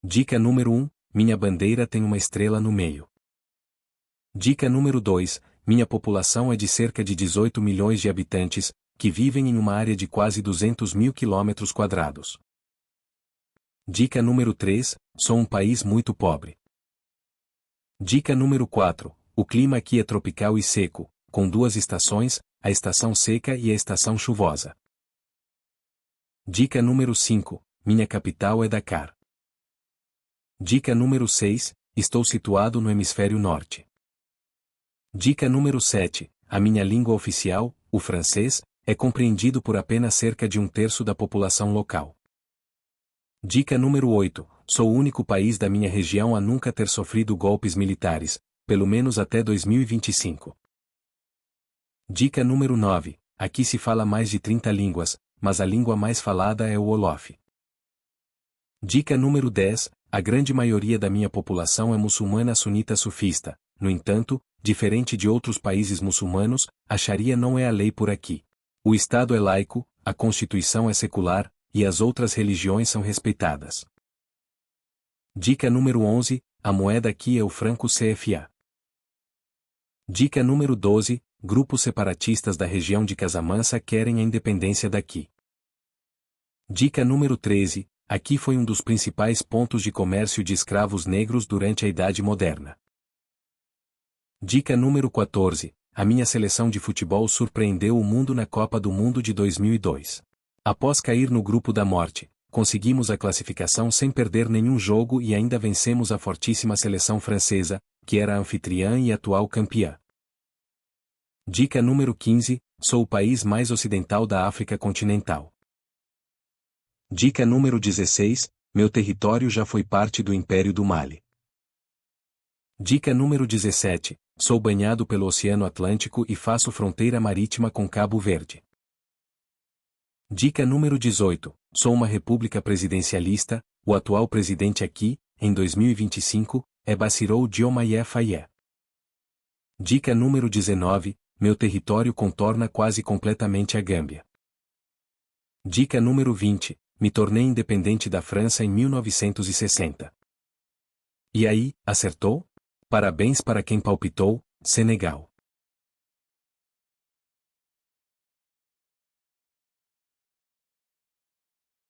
Dica número 1. Minha bandeira tem uma estrela no meio. Dica número 2. Minha população é de cerca de 18 milhões de habitantes, que vivem em uma área de quase 200 mil quilômetros quadrados. Dica número 3. Sou um país muito pobre. Dica número 4. O clima aqui é tropical e seco, com 2 estações, a estação seca e a estação chuvosa. Dica número 5. Minha capital é Dakar. Dica número 6. Estou situado no hemisfério norte. Dica número 7. A minha língua oficial, o francês, é compreendido por apenas cerca de 1/3 da população local. Dica número 8. Sou o único país da minha região a nunca ter sofrido golpes militares, pelo menos até 2025. Dica número 9. Aqui se fala mais de 30 línguas, mas a língua mais falada é o Wolof. Dica número 10. A grande maioria da minha população é muçulmana sunita sufista. No entanto, diferente de outros países muçulmanos, a Sharia não é a lei por aqui. O Estado é laico, a Constituição é secular, e as outras religiões são respeitadas. Dica número 11. A moeda aqui é o franco CFA. Dica número 12. Grupos separatistas da região de Casamance querem a independência daqui. Dica número 13. Aqui foi um dos principais pontos de comércio de escravos negros durante a Idade Moderna. Dica número 14. A minha seleção de futebol surpreendeu o mundo na Copa do Mundo de 2002. Após cair no grupo da morte, conseguimos a classificação sem perder nenhum jogo e ainda vencemos a fortíssima seleção francesa, que era a anfitriã e atual campeã. Dica número 15. Sou o país mais ocidental da África continental. Dica número 16. Meu território já foi parte do Império do Mali. Dica número 17. Sou banhado pelo Oceano Atlântico e faço fronteira marítima com Cabo Verde. Dica número 18. Sou uma república presidencialista, o atual presidente aqui, em 2025, é Bassirou Diomaye Faye. Dica número 19. Meu território contorna quase completamente a Gâmbia. Dica número 20. Me tornei independente da França em 1960. E aí, acertou? Parabéns para quem palpitou, Senegal.